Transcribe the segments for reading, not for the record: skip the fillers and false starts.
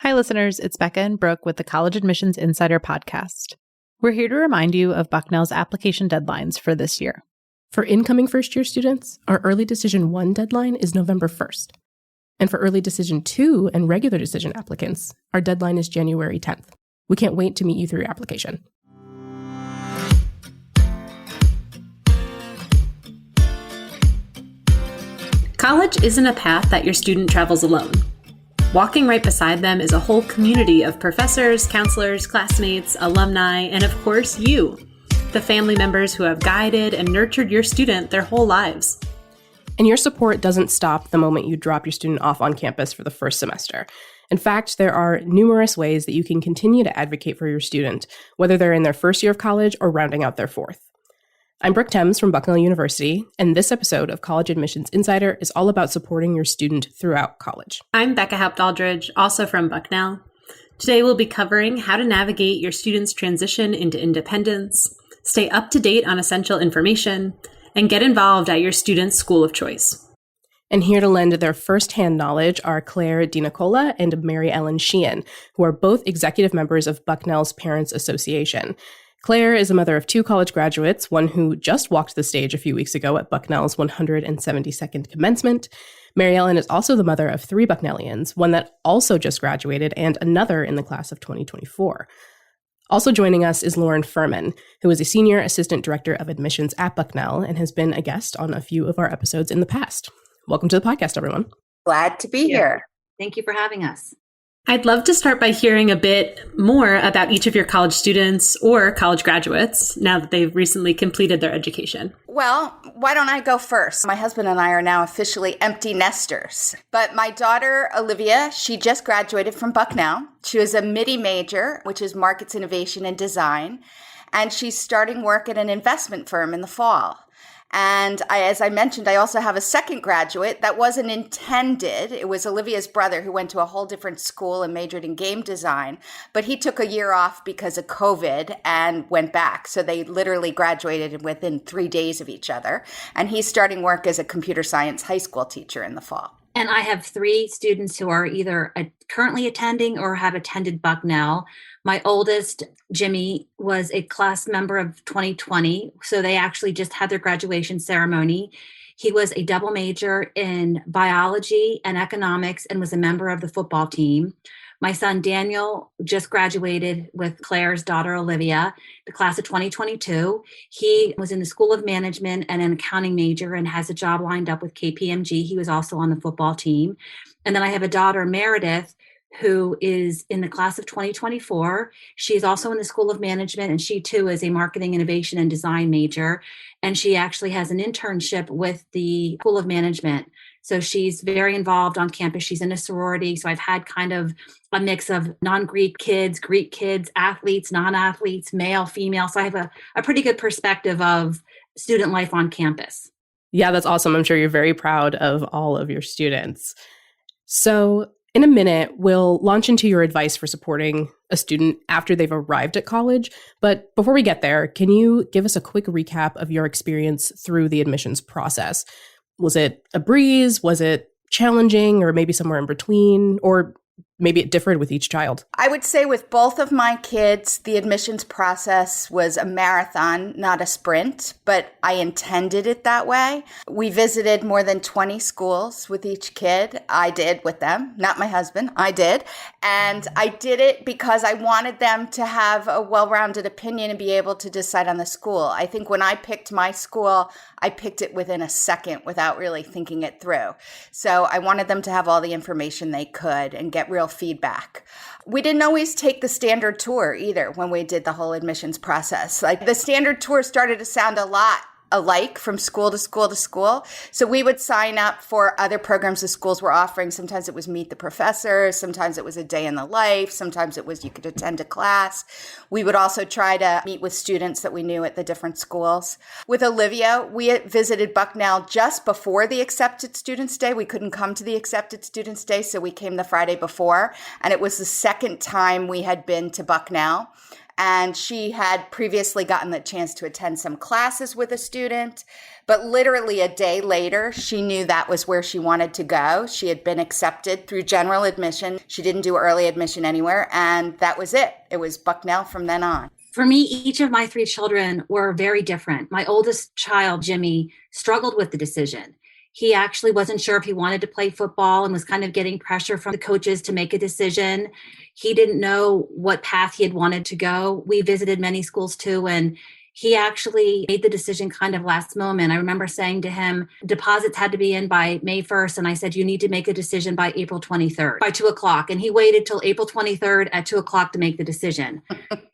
Hi, listeners. It's Becca and Brooke with the College Admissions Insider podcast. We're here to remind you of Bucknell's application deadlines for this year. For incoming first-year students, our Early Decision 1 deadline is November 1st. And for Early Decision 2 and Regular Decision applicants, our deadline is January 10th. We can't wait to meet you through your application. College isn't a path that your student travels alone. Walking right beside them is a whole community of professors, counselors, classmates, alumni, and of course, you, the family members who have guided and nurtured your student their whole lives. And your support doesn't stop the moment you drop your student off on campus for the first semester. In fact, there are numerous ways that you can continue to advocate for your student, whether they're in their first year of college or rounding out their fourth. I'm Brooke Thames from Bucknell University, and this episode of College Admissions Insider is all about supporting your student throughout college. I'm Becca Haupt-Aldridge, also from Bucknell. Today we'll be covering how to navigate your student's transition into independence, stay up to date on essential information, and get involved at your student's school of choice. And here to lend their firsthand knowledge are Clare, DeNicola, and Maryellen Sheehan, who are both executive members of Bucknell's Parents Association. Clare is a mother of two college graduates, one who just walked the stage a few weeks ago at Bucknell's 172nd commencement. Maryellen is also the mother of three Bucknellians, one that also just graduated and another in the class of 2024. Also joining us is Lauren Furman, who is a senior assistant director of admissions at Bucknell and has been a guest on a few of our episodes in the past. Welcome to the podcast, everyone. Glad to be here. Thank you for having us. I'd love to start by hearing a bit more about each of your college students or college graduates now that they've recently completed their education. Well, why don't I go first? My husband and I are now officially empty nesters. But my daughter, Olivia, she just graduated from Bucknell. She was a MIDI major, which is Markets Innovation and Design. And she's starting work at an investment firm in the fall. And as I mentioned, I also have a second graduate that wasn't intended. It was Olivia's brother who went to a whole different school and majored in game design. But he took a year off because of COVID and went back. So they literally graduated within 3 days of each other. And he's starting work as a computer science high school teacher in the fall. And I have three students who are either currently attending or have attended Bucknell. My oldest, Jimmy, was a class member of 2020. So they actually just had their graduation ceremony. He was a double major in biology and economics and was a member of the football team. My son, Daniel, just graduated with Claire's daughter, Olivia, the class of 2022. He was in the School of Management and an accounting major and has a job lined up with KPMG. He was also on the football team. And then I have a daughter, Meredith, who is in the class of 2024. She is also in the School of Management, and she too is a marketing, innovation, and design major. And she actually has an internship with the School of Management. So she's very involved on campus. She's in a sorority. So I've had kind of a mix of non-Greek kids, Greek kids, athletes, non-athletes, male, female. So I have a pretty good perspective of student life on campus. Yeah, that's awesome. I'm sure you're very proud of all of your students. So in a minute, we'll launch into your advice for supporting a student after they've arrived at college. But before we get there, can you give us a quick recap of your experience through the admissions process? Was it a breeze? Was it challenging, or maybe somewhere in between? Or maybe it differed with each child? I would say with both of my kids, the admissions process was a marathon, not a sprint, but I intended it that way. We visited more than 20 schools with each kid. I did with them, not my husband, I did. And I did it because I wanted them to have a well-rounded opinion and be able to decide on the school. I think when I picked my school, I picked it within a second without really thinking it through. So I wanted them to have all the information they could and get real feedback. We didn't always take the standard tour either when we did the whole admissions process. Like the standard tour started to sound a lot alike from school to school to school. So we would sign up for other programs the schools were offering. Sometimes it was meet the professor. Sometimes it was a day in the life. Sometimes it was you could attend a class. We would also try to meet with students that we knew at the different schools. With Olivia, we visited Bucknell just before the Accepted Students Day. We couldn't come to the Accepted Students Day, so we came the Friday before. And it was the second time we had been to Bucknell. And she had previously gotten the chance to attend some classes with a student. But literally a day later, she knew that was where she wanted to go. She had been accepted through general admission. She didn't do early admission anywhere. And that was it. It was Bucknell from then on. For me, each of my 3 children were very different. My oldest child, Jimmy, struggled with the decision. He actually wasn't sure if he wanted to play football and was kind of getting pressure from the coaches to make a decision. He didn't know what path he had wanted to go. We visited many schools too, and he actually made the decision kind of last moment. I remember saying to him, deposits had to be in by May 1st. And I said, you need to make a decision by April 23rd, by 2:00. And he waited till April 23rd at 2:00 to make the decision.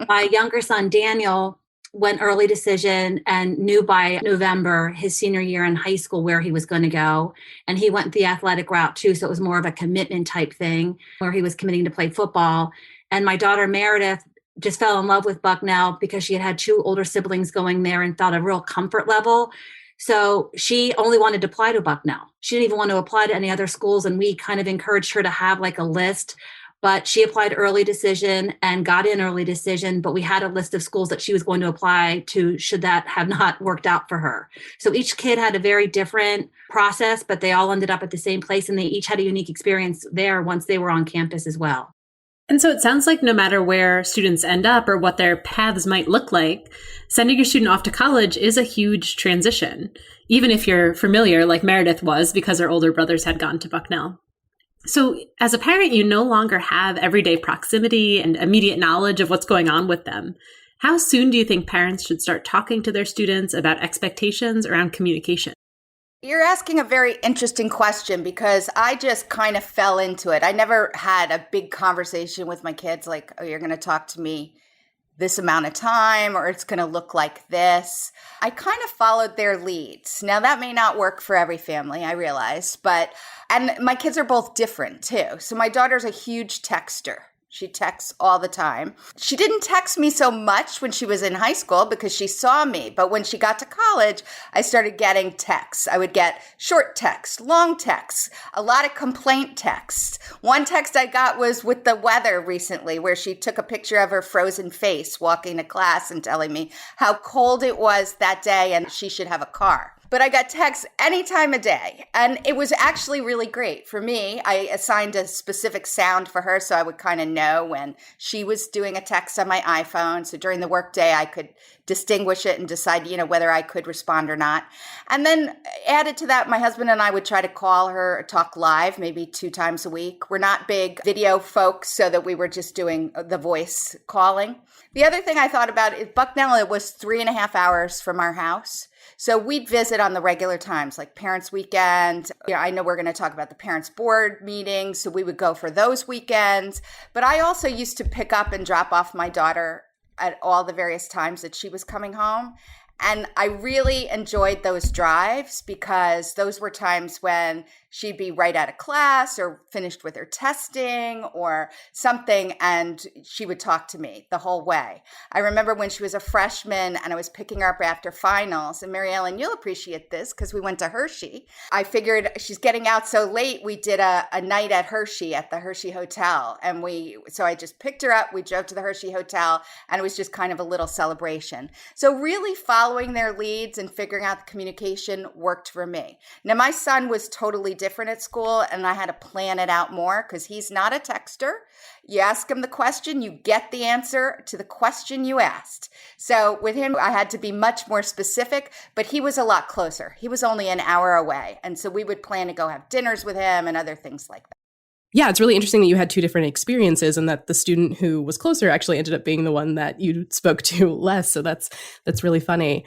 My younger son, Daniel, went early decision and knew by November, his senior year in high school, where he was going to go. And he went the athletic route too. So it was more of a commitment type thing where he was committing to play football. And my daughter, Meredith, just fell in love with Bucknell because she had 2 older siblings going there and felt a real comfort level. So she only wanted to apply to Bucknell. She didn't even want to apply to any other schools. And we kind of encouraged her to have like a list, but she applied early decision and got in early decision. But we had a list of schools that she was going to apply to should that have not worked out for her. So each kid had a very different process, but they all ended up at the same place. And they each had a unique experience there once they were on campus as well. And so it sounds like no matter where students end up or what their paths might look like, sending your student off to college is a huge transition, even if you're familiar, like Meredith was, because her older brothers had gone to Bucknell. So as a parent, you no longer have everyday proximity and immediate knowledge of what's going on with them. How soon do you think parents should start talking to their students about expectations around communication? You're asking a very interesting question because I just kind of fell into it. I never had a big conversation with my kids like, oh, you're going to talk to me this amount of time or it's going to look like this. I kind of followed their leads. Now, that may not work for every family, I realize, and my kids are both different too. So my daughter's a huge texter. She texts all the time. She didn't text me so much when she was in high school because she saw me. But when she got to college, I started getting texts. I would get short texts, long texts, a lot of complaint texts. One text I got was with the weather recently where she took a picture of her frozen face walking to class and telling me how cold it was that day and she should have a car. But I got texts any time of day. And it was actually really great. For me, I assigned a specific sound for her so I would kind of know when she was doing a text on my iPhone. So during the workday, I could distinguish it and decide, whether I could respond or not. And then added to that, my husband and I would try to call her or talk live maybe 2 times a week. We're not big video folks, so that we were just doing the voice calling. The other thing I thought about is Bucknell, it was 3.5 hours from our house. So we'd visit on the regular times, like Parents' Weekend. I know we're going to talk about the Parents' Board meetings, so we would go for those weekends. But I also used to pick up and drop off my daughter at all the various times that she was coming home. And I really enjoyed those drives because those were times when she'd be right out of class or finished with her testing or something, and she would talk to me the whole way. I remember when she was a freshman and I was picking her up after finals, and Maryellen, you'll appreciate this because we went to Hershey. I figured she's getting out so late, we did a night at Hershey at the Hershey Hotel. And so I just picked her up, we drove to the Hershey Hotel, and it was just kind of a little celebration. So really following their leads and figuring out the communication worked for me. Now, my son was totally different at school, and I had to plan it out more because he's not a texter. You ask him the question, you get the answer to the question you asked. So with him, I had to be much more specific, but he was a lot closer. He was only an hour away. And so we would plan to go have dinners with him and other things like that. Yeah, it's really interesting that you had 2 different experiences and that the student who was closer actually ended up being the one that you spoke to less. So that's really funny.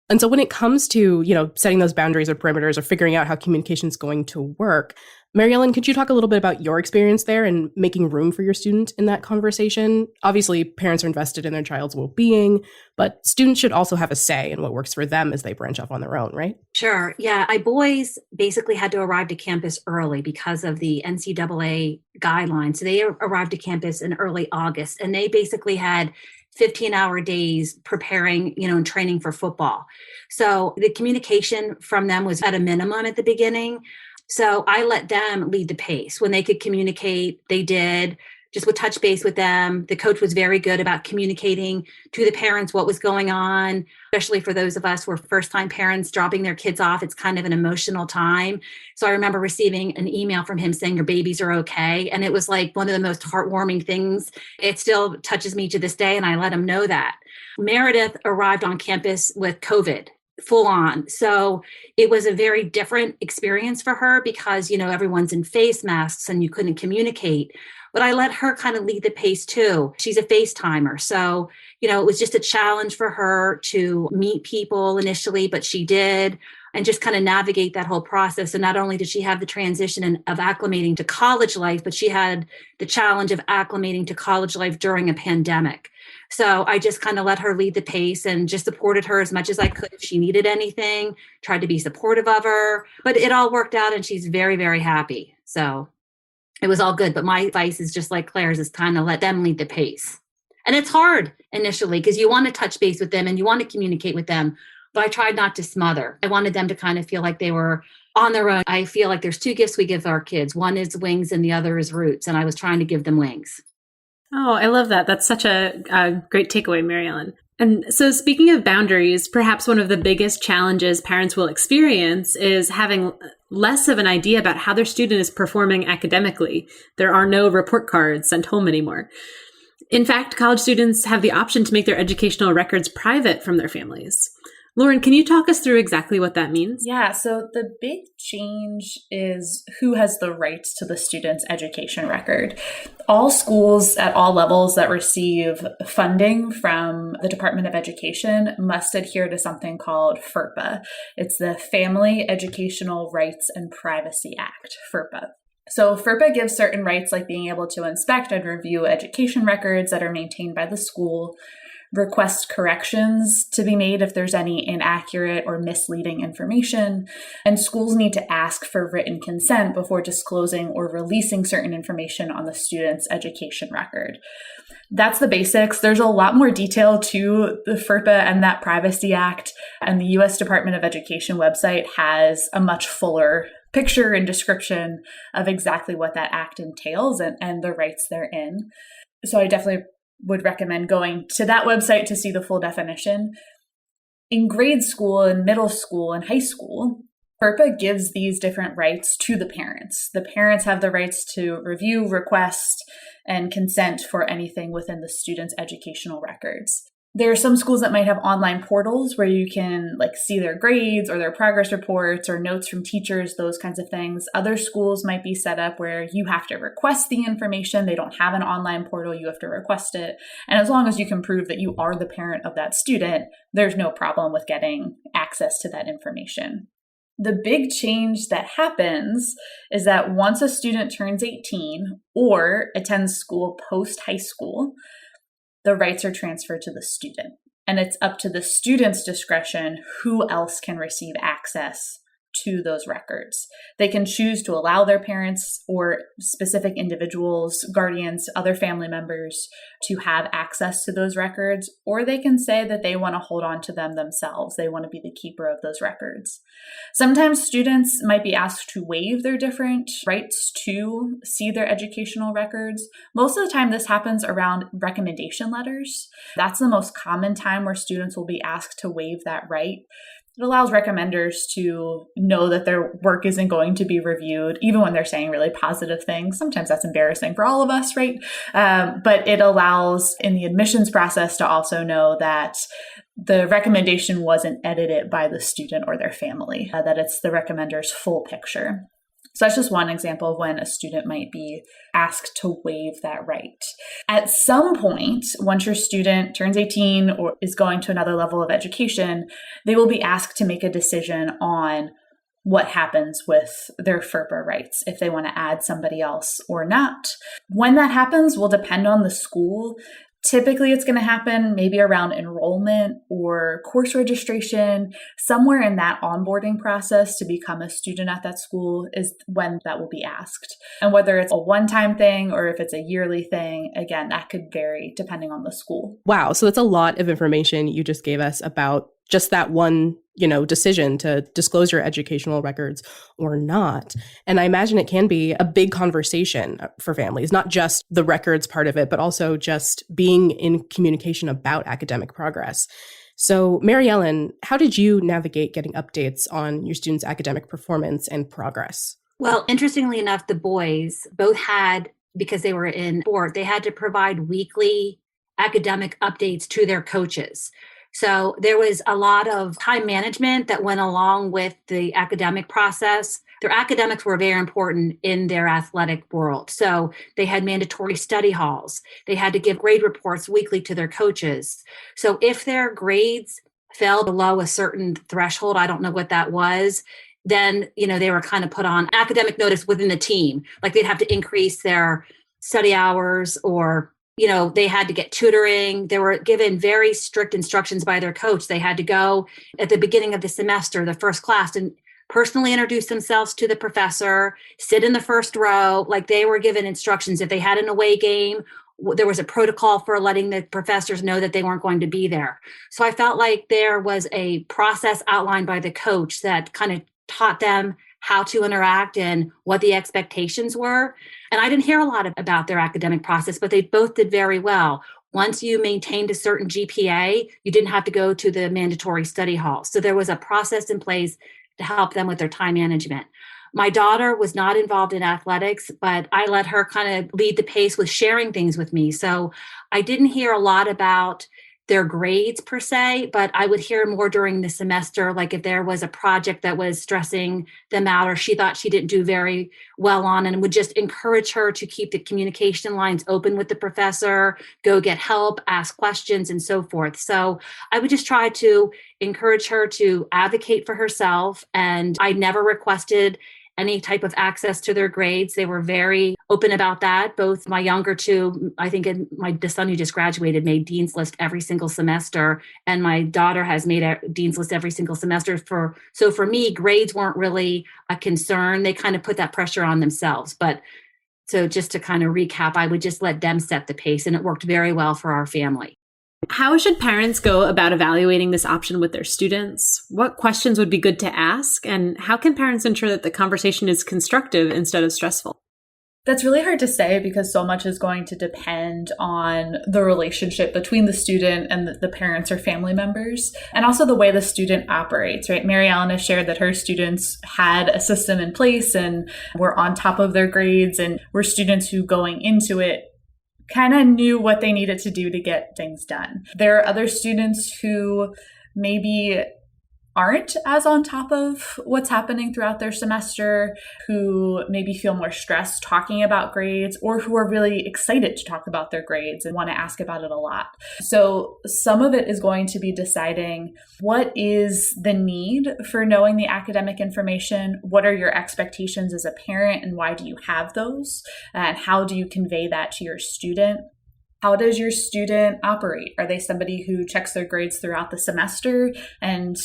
And so when it comes to, setting those boundaries or perimeters or figuring out how communication is going to work, Maryellen, could you talk a little bit about your experience there and making room for your student in that conversation? Obviously, parents are invested in their child's well-being, but students should also have a say in what works for them as they branch off on their own, right? Sure. Yeah. My boys basically had to arrive to campus early because of the NCAA guidelines. So they arrived to campus in early August, and they basically had 15-hour days preparing, and training for football. So the communication from them was at a minimum at the beginning. So I let them lead the pace. When they could communicate, they did. just would touch base with them. The coach was very good about communicating to the parents what was going on, especially for those of us who are first-time parents dropping their kids off. It's kind of an emotional time. So I remember receiving an email from him saying, your babies are okay. And it was like one of the most heartwarming things. It still touches me to this day, and I let him know that. Meredith arrived on campus with COVID. Full on. So it was a very different experience for her because, everyone's in face masks and you couldn't communicate. But I let her kind of lead the pace too. She's a FaceTimer. So, it was just a challenge for her to meet people initially, but she did, and just kind of navigate that whole process. And not only did she have the transition of acclimating to college life, but she had the challenge of acclimating to college life during a pandemic. So I just kind of let her lead the pace and just supported her as much as I could if she needed anything, tried to be supportive of her, but it all worked out and she's very, very happy. So it was all good. But my advice is just like Claire's, is kind of let them lead the pace. And it's hard initially because you want to touch base with them and you want to communicate with them. But I tried not to smother. I wanted them to kind of feel like they were on their own. I feel like there's two gifts we give our kids. One is wings and the other is roots. And I was trying to give them wings. Oh, I love that. That's such a great takeaway, Maryellen. And so speaking of boundaries, perhaps one of the biggest challenges parents will experience is having less of an idea about how their student is performing academically. There are no report cards sent home anymore. In fact, college students have the option to make their educational records private from their families. Lauren, can you talk us through exactly what that means? Yeah, so the big change is who has the rights to the student's education record. All schools at all levels that receive funding from the Department of Education must adhere to something called FERPA. It's the Family Educational Rights and Privacy Act, FERPA. So FERPA gives certain rights like being able to inspect and review education records that are maintained by the school, request corrections to be made if there's any inaccurate or misleading information, and schools need to ask for written consent before disclosing or releasing certain information on the student's education record. That's the basics. There's a lot more detail to the FERPA and that Privacy Act, and the U.S. Department of Education website has a much fuller picture and description of exactly what that act entails and the rights therein. So I definitely would recommend going to that website to see the full definition. In grade school and middle school and high school, FERPA gives these different rights to the parents. The parents have the rights to review, request, and consent for anything within the student's educational records. There are some schools that might have online portals where you can see their grades or their progress reports or notes from teachers, those kinds of things. Other schools might be set up where you have to request the information. They don't have an online portal. You have to request it. And as long as you can prove that you are the parent of that student, there's no problem with getting access to that information. The big change that happens is that once a student turns 18 or attends school post-high school, the rights are transferred to the student. And it's up to the student's discretion who else can receive access to those records. They can choose to allow their parents or specific individuals, guardians, other family members to have access to those records, or they can say that they want to hold on to them themselves. They want to be the keeper of those records. Sometimes students might be asked to waive their different rights to see their educational records. Most of the time, this happens around recommendation letters. That's the most common time where students will be asked to waive that right. It allows recommenders to know that their work isn't going to be reviewed, even when they're saying really positive things. Sometimes that's embarrassing for all of us, right? But it allows in the admissions process to also know that the recommendation wasn't edited by the student or their family, that it's the recommender's full picture. So that's just one example of when a student might be asked to waive that right. At some point, once your student turns 18 or is going to another level of education, they will be asked to make a decision on what happens with their FERPA rights, if they want to add somebody else or not. When that happens will depend on the school. Typically, it's going to happen maybe around enrollment or course registration. Somewhere in that onboarding process to become a student at that school is when that will be asked. And whether it's a one-time thing or if it's a yearly thing, again, that could vary depending on the school. Wow. So it's a lot of information you just gave us about just that one, decision to disclose your educational records or not. And I imagine it can be a big conversation for families, not just the records part of it, but also just being in communication about academic progress. So, Maryellen, how did you navigate getting updates on your students' academic performance and progress? Well, interestingly enough, the boys both had, because they were in sport, they had to provide weekly academic updates to their coaches. So there was a lot of time management that went along with the academic process. Their academics were very important in their athletic world. So they had mandatory study halls. They had to give grade reports weekly to their coaches. So if their grades fell below a certain threshold, I don't know what that was, then, they were kind of put on academic notice within the team. Like they'd have to increase their study hours, or they had to get tutoring. They were given very strict instructions by their coach. They had to go at the beginning of the semester, the first class, and personally introduce themselves to the professor, sit in the first row. Like they were given instructions. If they had an away game, there was a protocol for letting the professors know that they weren't going to be there. So I felt like there was a process outlined by the coach that kind of taught them how to interact and what the expectations were. And I didn't hear a lot about their academic process, but they both did very well. Once you maintained a certain GPA, you didn't have to go to the mandatory study hall. So there was a process in place to help them with their time management. My daughter was not involved in athletics, but I let her kind of lead the pace with sharing things with me. So I didn't hear a lot about their grades per se, but I would hear more during the semester, like if there was a project that was stressing them out or she thought she didn't do very well on, and would just encourage her to keep the communication lines open with the professor, go get help, ask questions, and so forth. So I would just try to encourage her to advocate for herself. And I never requested any type of access to their grades. They were very open about that. Both my younger two, I think the son who just graduated made Dean's List every single semester. And my daughter has made a Dean's List every single semester. So for me, grades weren't really a concern. They kind of put that pressure on themselves. But so just to kind of recap, I would just let them set the pace, and it worked very well for our family. How should parents go about evaluating this option with their students? What questions would be good to ask? And how can parents ensure that the conversation is constructive instead of stressful? That's really hard to say because so much is going to depend on the relationship between the student and the parents or family members, and also the way the student operates, right? Maryellen has shared that her students had a system in place and were on top of their grades, and were students who going into it kind of knew what they needed to do to get things done. There are other students who maybe aren't as on top of what's happening throughout their semester, who maybe feel more stressed talking about grades, or who are really excited to talk about their grades and want to ask about it a lot. So some of it is going to be deciding what is the need for knowing the academic information, what are your expectations as a parent, and why do you have those, and how do you convey that to your student? How does your student operate? Are they somebody who checks their grades throughout the semester and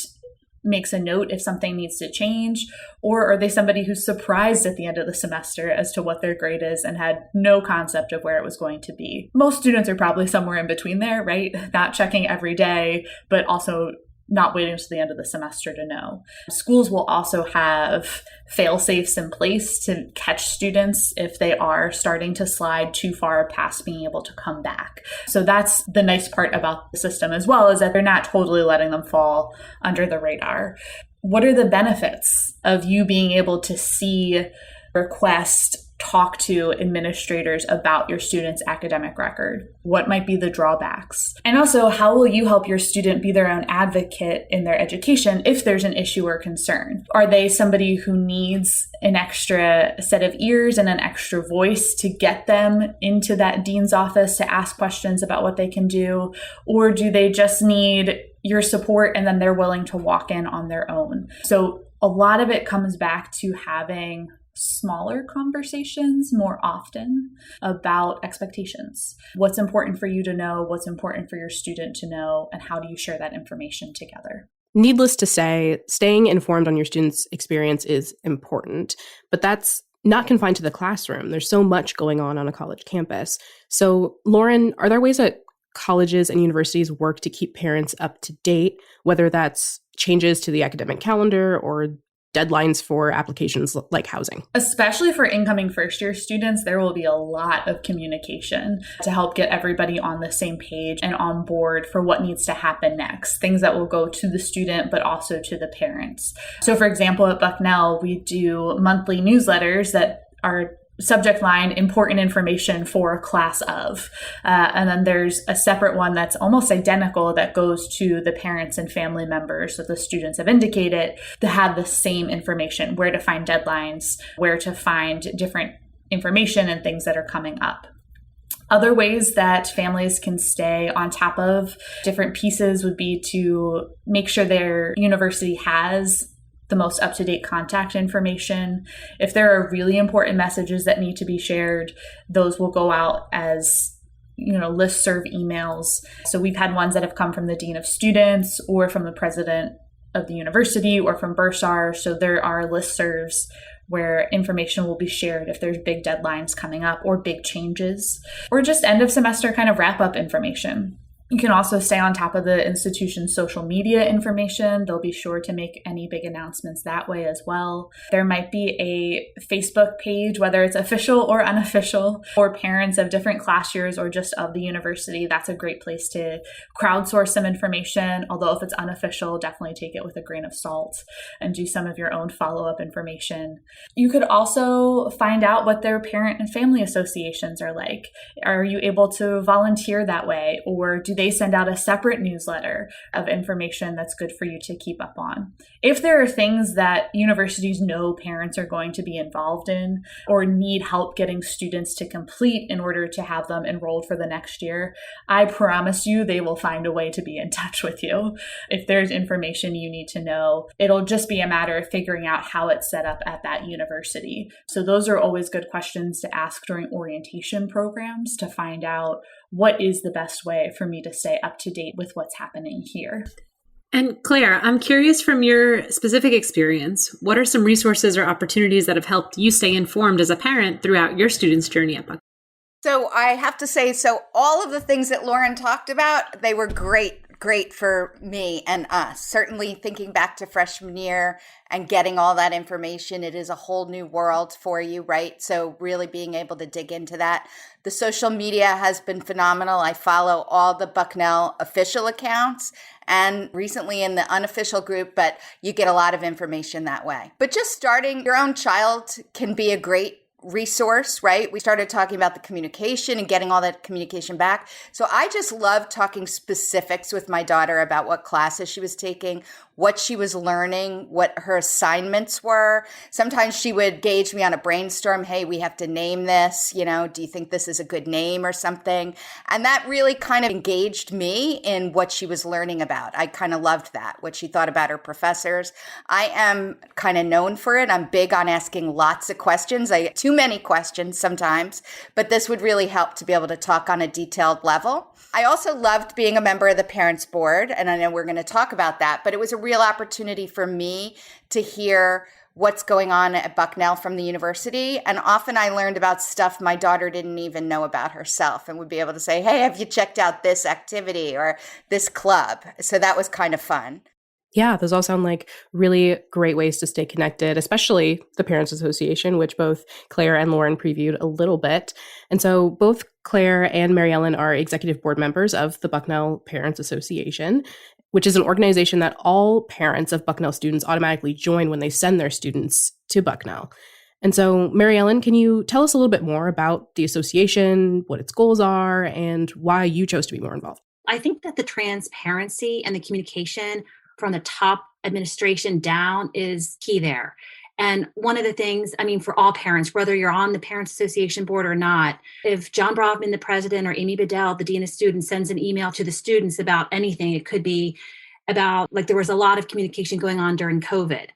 makes a note if something needs to change? Or are they somebody who's surprised at the end of the semester as to what their grade is and had no concept of where it was going to be? Most students are probably somewhere in between there, right? Not checking every day, but also not waiting until the end of the semester to know. Schools will also have fail-safes in place to catch students if they are starting to slide too far past being able to come back. So that's the nice part about the system as well, is that they're not totally letting them fall under the radar. What are the benefits of you being able to see, request, talk to administrators about your student's academic record? What might be the drawbacks? And also, how will you help your student be their own advocate in their education if there's an issue or concern? Are they somebody who needs an extra set of ears and an extra voice to get them into that dean's office to ask questions about what they can do? Or do they just need your support and then they're willing to walk in on their own? So a lot of it comes back to having smaller conversations more often about expectations. What's important for you to know, what's important for your student to know, and how do you share that information together? Needless to say, staying informed on your students' experience is important, but that's not confined to the classroom. There's so much going on a college campus. So, Lauren, are there ways that colleges and universities work to keep parents up to date, whether that's changes to the academic calendar or deadlines for applications like housing? Especially for incoming first-year students, there will be a lot of communication to help get everybody on the same page and on board for what needs to happen next, things that will go to the student, but also to the parents. So for example, at Bucknell, we do monthly newsletters that are subject line, important information for a class of. And then there's a separate one that's almost identical that goes to the parents and family members that the students have indicated to have the same information, where to find deadlines, where to find different information and things that are coming up. Other ways that families can stay on top of different pieces would be to make sure their university has the most up-to-date contact information. If there are really important messages that need to be shared, those will go out as listserv emails. So we've had ones that have come from the dean of students or from the president of the university or from Bursar. So there are listservs where information will be shared if there's big deadlines coming up or big changes, or just end of semester kind of wrap-up information. You can also stay on top of the institution's social media information. They'll be sure to make any big announcements that way as well. There might be a Facebook page, whether it's official or unofficial, for parents of different class years or just of the university. That's a great place to crowdsource some information. Although if it's unofficial, definitely take it with a grain of salt and do some of your own follow-up information. You could also find out what their parent and family associations are like. Are you able to volunteer that way, or do they send out a separate newsletter of information that's good for you to keep up on? If there are things that universities know parents are going to be involved in or need help getting students to complete in order to have them enrolled for the next year, I promise you they will find a way to be in touch with you. If there's information you need to know, it'll just be a matter of figuring out how it's set up at that university. So those are always good questions to ask during orientation programs to find out what is the best way for me to stay up to date with what's happening here. And Claire, I'm curious from your specific experience, what are some resources or opportunities that have helped you stay informed as a parent throughout your students' journey at Bucknell? So I have to say, all of the things that Lauren talked about, they were great for me and us. Certainly thinking back to freshman year and getting all that information, it is a whole new world for you, right? So really being able to dig into that. The social media has been phenomenal. I follow all the Bucknell official accounts and recently in the unofficial group, but you get a lot of information that way. But just starting your own child can be a great resource, right? We started talking about the communication and getting all that communication back. So I just love talking specifics with my daughter about what classes she was taking, what she was learning, what her assignments were. Sometimes she would gauge me on a brainstorm. Hey, we have to name this, do you think this is a good name or something? And that really kind of engaged me in what she was learning about. I kind of loved that, what she thought about her professors. I am kind of known for it. I'm big on asking lots of questions. I get too many questions sometimes, but this would really help to be able to talk on a detailed level. I also loved being a member of the Parents Board, and I know we're going to talk about that, but it was a real opportunity for me to hear what's going on at Bucknell from the university. And often I learned about stuff my daughter didn't even know about herself and would be able to say, hey, have you checked out this activity or this club? So that was kind of fun. Yeah, those all sound like really great ways to stay connected, especially the Parents Association, which both Claire and Lauren previewed a little bit. And so both Claire and Maryellen are executive board members of the Bucknell Parents Association, which is an organization that all parents of Bucknell students automatically join when they send their students to Bucknell. And so, Maryellen, can you tell us a little bit more about the association, what its goals are, and why you chose to be more involved? I think that the transparency and the communication from the top administration down is key there. And one of the things, for all parents, whether you're on the Parents Association board or not, if John Brovman, the president, or Amy Bedell, the dean of students, sends an email to the students about anything, it could be about, there was a lot of communication going on during COVID.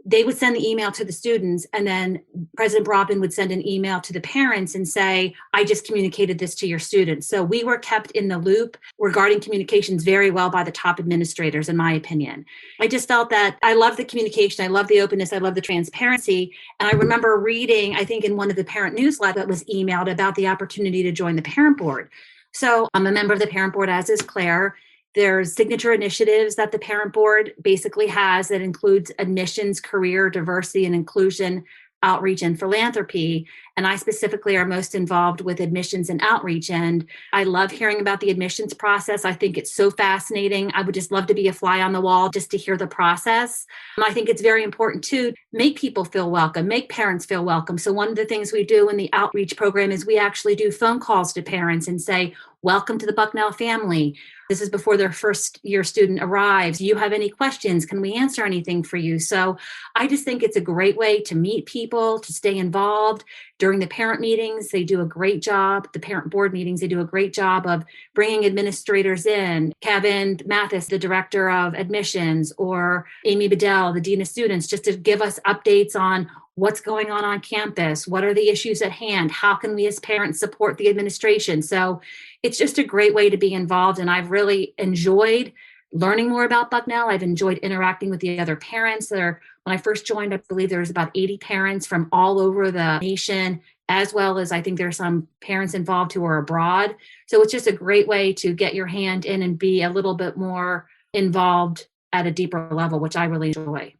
They would send the email to the students, and then President Brovman would send an email to the parents and say, I just communicated this to your students. So we were kept in the loop regarding communications very well by the top administrators, in my opinion. I just felt that I love the communication, I love the openness, I love the transparency. And I remember reading, I think in one of the parent newsletters that was emailed about the opportunity to join the parent board. So I'm a member of the parent board, as is Claire. There's signature initiatives that the parent board basically has that includes admissions, career, diversity, and inclusion, outreach, and philanthropy. And I specifically are most involved with admissions and outreach. And I love hearing about the admissions process. I think it's so fascinating. I would just love to be a fly on the wall just to hear the process. I think it's very important to make people feel welcome, make parents feel welcome. So one of the things we do in the outreach program is we actually do phone calls to parents and say, welcome to the Bucknell family. This is before their first year student arrives. Do you have any questions? Can we answer anything for you? So I just think it's a great way to meet people, to stay involved. During the parent meetings, they do a great job. The parent board meetings, they do a great job of bringing administrators in. Kevin Mathis, the director of admissions, or Amy Bedell, the dean of students, just to give us updates on what's going on campus, what are the issues at hand, how can we as parents support the administration. So it's just a great way to be involved. And I've really enjoyed learning more about Bucknell. I've enjoyed interacting with the other parents. When I first joined, I believe there was about 80 parents from all over the nation, as well as I think there are some parents involved who are abroad. So it's just a great way to get your hand in and be a little bit more involved at a deeper level, which I really enjoy.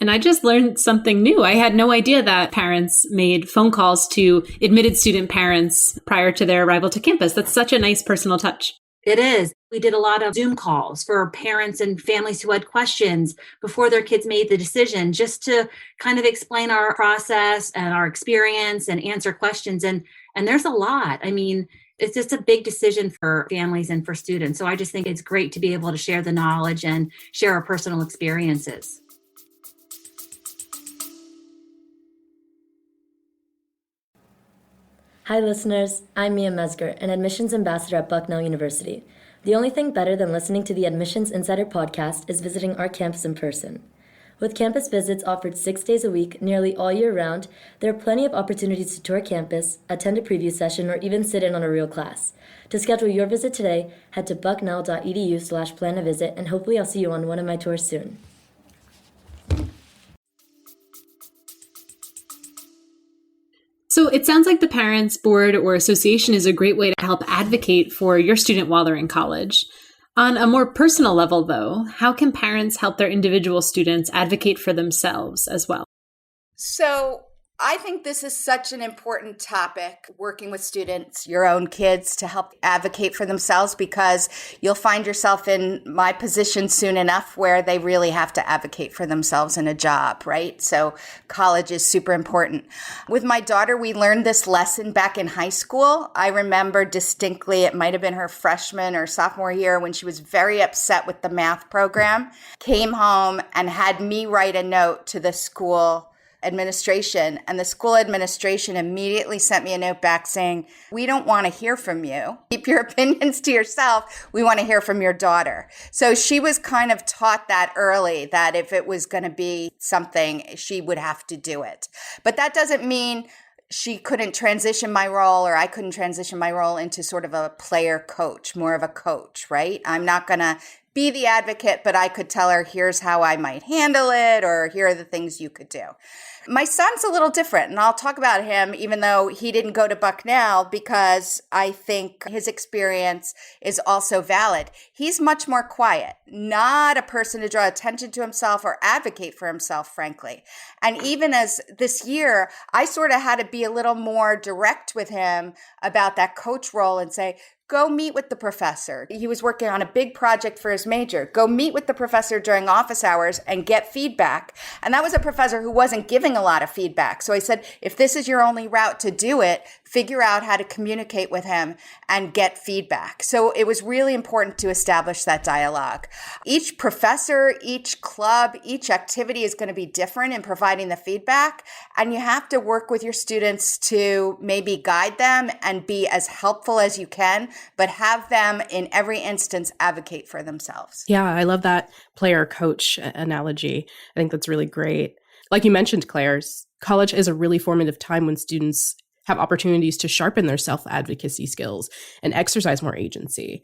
And I just learned something new. I had no idea that parents made phone calls to admitted student parents prior to their arrival to campus. That's such a nice personal touch. It is. We did a lot of Zoom calls for parents and families who had questions before their kids made the decision, just to kind of explain our process and our experience and answer questions. And there's a lot. I mean, it's just a big decision for families and for students. So I just think it's great to be able to share the knowledge and share our personal experiences. Hi listeners, I'm Mia Mesger, an admissions ambassador at Bucknell University. The only thing better than listening to the Admissions Insider podcast is visiting our campus in person. With campus visits offered 6 days a week, nearly all year round, there are plenty of opportunities to tour campus, attend a preview session, or even sit in on a real class. To schedule your visit today, head to bucknell.edu/plan-a-visit, and hopefully I'll see you on one of my tours soon. So it sounds like the Parents Board or Association is a great way to help advocate for your student while they're in college. On a more personal level, though, how can parents help their individual students advocate for themselves as well? So I think this is such an important topic, working with students, your own kids, to help advocate for themselves, because you'll find yourself in my position soon enough where they really have to advocate for themselves in a job, right? So college is super important. With my daughter, we learned this lesson back in high school. I remember distinctly, it might have been her freshman or sophomore year, when she was very upset with the math program, came home and had me write a note to the school administration, and the school administration immediately sent me a note back saying, we don't want to hear from you. Keep your opinions to yourself. We want to hear from your daughter. So she was kind of taught that early, that if it was going to be something, she would have to do it. But that doesn't mean she couldn't transition my role, or I couldn't transition my role into sort of a player coach, more of a coach, right? I'm not going to be the advocate, but I could tell her, here's how I might handle it, or here are the things you could do. My son's a little different, and I'll talk about him, even though he didn't go to Bucknell, because I think his experience is also valid. He's much more quiet, not a person to draw attention to himself or advocate for himself, frankly. And even as this year, I sort of had to be a little more direct with him about that coach role and say, go meet with the professor. He was working on a big project for his major. Go meet with the professor during office hours and get feedback. And that was a professor who wasn't giving a lot of feedback. So I said, if this is your only route to do it, figure out how to communicate with him and get feedback. So it was really important to establish that dialogue. Each professor, each club, each activity is going to be different in providing the feedback. And you have to work with your students to maybe guide them and be as helpful as you can, but have them in every instance advocate for themselves. Yeah, I love that player coach analogy. I think that's really great. Like you mentioned, Claire, college is a really formative time when students have opportunities to sharpen their self-advocacy skills and exercise more agency.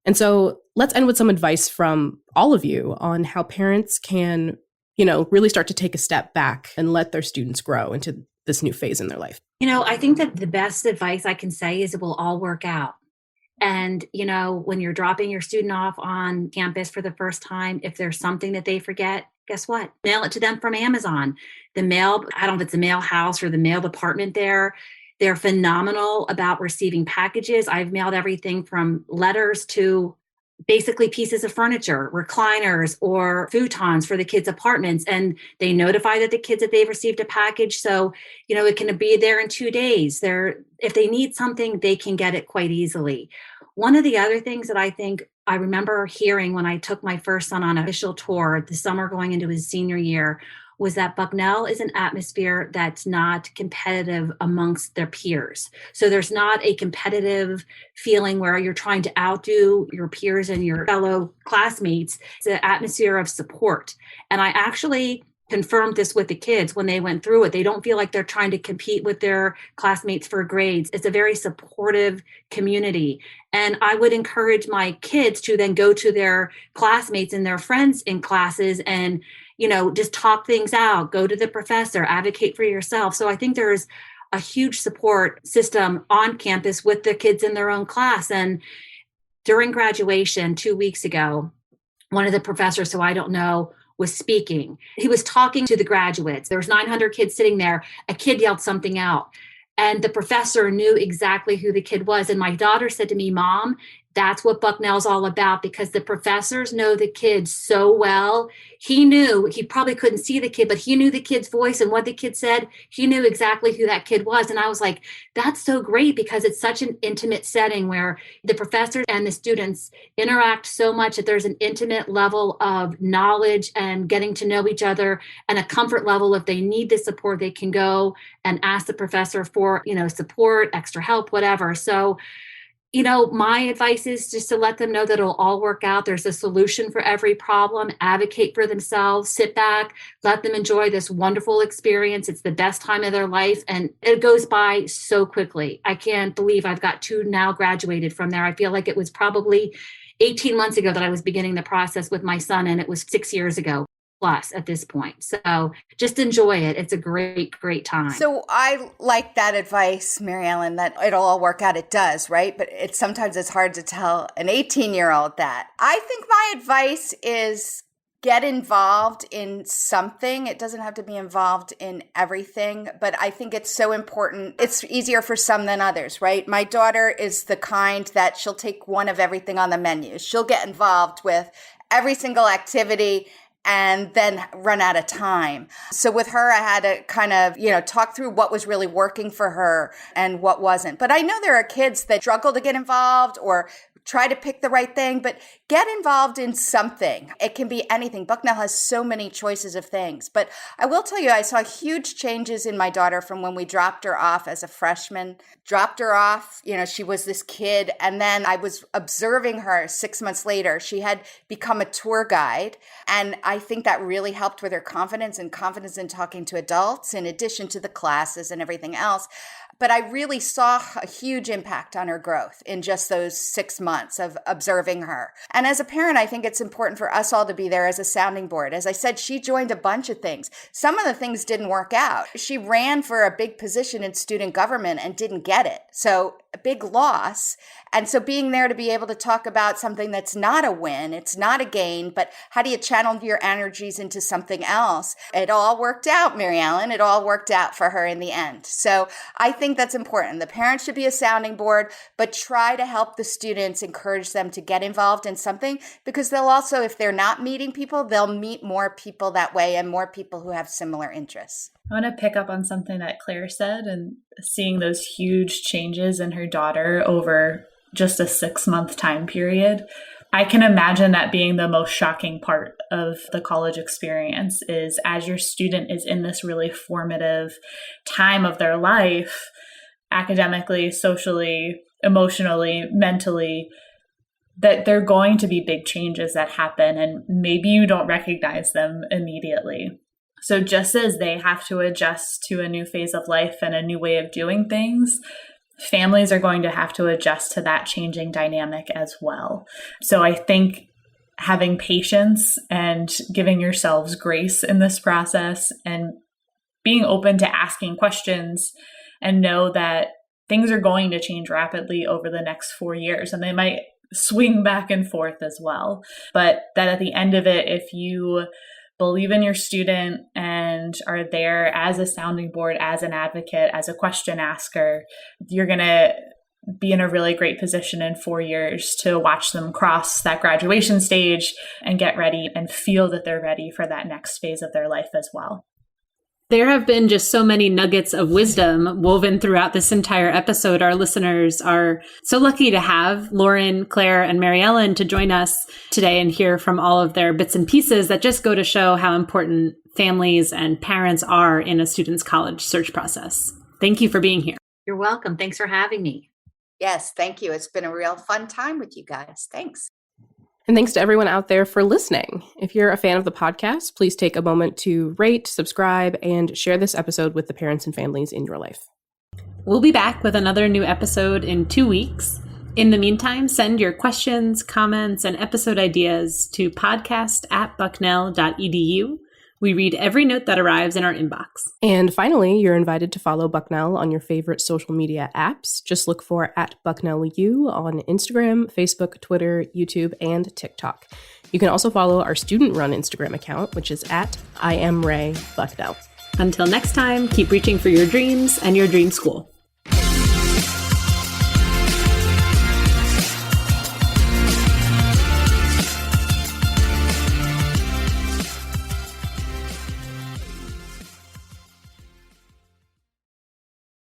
And so let's end with some advice from all of you on how parents can, really start to take a step back and let their students grow into this new phase in their life. I think that the best advice I can say is it will all work out. And, when you're dropping your student off on campus for the first time, if there's something that they forget, guess what? Mail it to them from Amazon. The mail, I don't know if it's the mail house or the mail department there. They're phenomenal about receiving packages. I've mailed everything from letters to basically pieces of furniture, recliners or futons for the kids' apartments. And they notify that the kids that they've received a package. So, it can be there in 2 days. If they need something, they can get it quite easily. One of the other things that I think I remember hearing when I took my first son on an official tour the summer going into his senior year was that Bucknell is an atmosphere that's not competitive amongst their peers. So there's not a competitive feeling where you're trying to outdo your peers and your fellow classmates. It's an atmosphere of support. And I actually confirmed this with the kids when they went through it. They don't feel like they're trying to compete with their classmates for grades. It's a very supportive community. And I would encourage my kids to then go to their classmates and their friends in classes and just talk things out, go to the professor, advocate for yourself. So I think there's a huge support system on campus with the kids in their own class. And during graduation 2 weeks ago, one of the professors, who I don't know, was speaking. He was talking to the graduates. There was 900 kids sitting there. A kid yelled something out. And the professor knew exactly who the kid was. And my daughter said to me, "Mom, that's what Bucknell's all about, because the professors know the kids so well." He probably couldn't see the kid, but he knew the kid's voice and what the kid said. He knew exactly who that kid was. And I was like, that's so great, because it's such an intimate setting where the professors and the students interact so much that there's an intimate level of knowledge and getting to know each other, and a comfort level. If they need the support, they can go and ask the professor for, support, extra help, whatever. So, my advice is just to let them know that it'll all work out. There's a solution for every problem. Advocate for themselves, sit back, let them enjoy this wonderful experience. It's the best time of their life, and it goes by so quickly. I can't believe I've got 2 now graduated from there. I feel like it was probably 18 months ago that I was beginning the process with my son, and it was 6 years ago plus at this point. So just enjoy it. It's a great, great time. So I like that advice, Maryellen, that it'll all work out. It does, right? But sometimes it's hard to tell an 18-year-old that. I think my advice is get involved in something. It doesn't have to be involved in everything, but I think it's so important. It's easier for some than others, right? My daughter is the kind that she'll take one of everything on the menu. She'll get involved with every single activity and then run out of time. So with her, I had to kind of, talk through what was really working for her and what wasn't. But I know there are kids that struggle to get involved or try to pick the right thing, but get involved in something. It can be anything. Bucknell has so many choices of things. But I will tell you, I saw huge changes in my daughter from when we dropped her off as a freshman. Dropped her off, she was this kid. And then I was observing her 6 months later. She had become a tour guide. And I think that really helped with her confidence and confidence in talking to adults, in addition to the classes and everything else. But I really saw a huge impact on her growth in just those 6 months of observing her. And as a parent, I think it's important for us all to be there as a sounding board. As I said, she joined a bunch of things. Some of the things didn't work out. She ran for a big position in student government and didn't get it. So a big loss. And so being there to be able to talk about something that's not a win, it's not a gain, but how do you channel your energies into something else? It all worked out, Maryellen. It all worked out for her in the end. So I think that's important. The parents should be a sounding board, but try to help the students, encourage them to get involved in something, because they'll also, if they're not meeting people, they'll meet more people that way and more people who have similar interests. I want to pick up on something that Claire said, and seeing those huge changes in her daughter over just a 6-month time period. I can imagine that being the most shocking part of the college experience is, as your student is in this really formative time of their life, academically, socially, emotionally, mentally, that there are going to be big changes that happen, and maybe you don't recognize them immediately. So just as they have to adjust to a new phase of life and a new way of doing things, families are going to have to adjust to that changing dynamic as well. So I think having patience and giving yourselves grace in this process and being open to asking questions, and know that things are going to change rapidly over the next 4 years, and they might swing back and forth as well. But that at the end of it, if you believe in your student and are there as a sounding board, as an advocate, as a question asker, you're going to be in a really great position in 4 years to watch them cross that graduation stage and get ready and feel that they're ready for that next phase of their life as well. There have been just so many nuggets of wisdom woven throughout this entire episode. Our listeners are so lucky to have Lauren, Clare, and Maryellen to join us today and hear from all of their bits and pieces that just go to show how important families and parents are in a student's college search process. Thank you for being here. You're welcome. Thanks for having me. Yes, thank you. It's been a real fun time with you guys. Thanks. And thanks to everyone out there for listening. If you're a fan of the podcast, please take a moment to rate, subscribe, and share this episode with the parents and families in your life. We'll be back with another new episode in 2 weeks. In the meantime, send your questions, comments, and episode ideas to podcast@bucknell.edu. We read every note that arrives in our inbox. And finally, you're invited to follow Bucknell on your favorite social media apps. Just look for @BucknellU on Instagram, Facebook, Twitter, YouTube, and TikTok. You can also follow our student-run Instagram account, which is @IamRayBucknell. Until next time, keep reaching for your dreams and your dream school.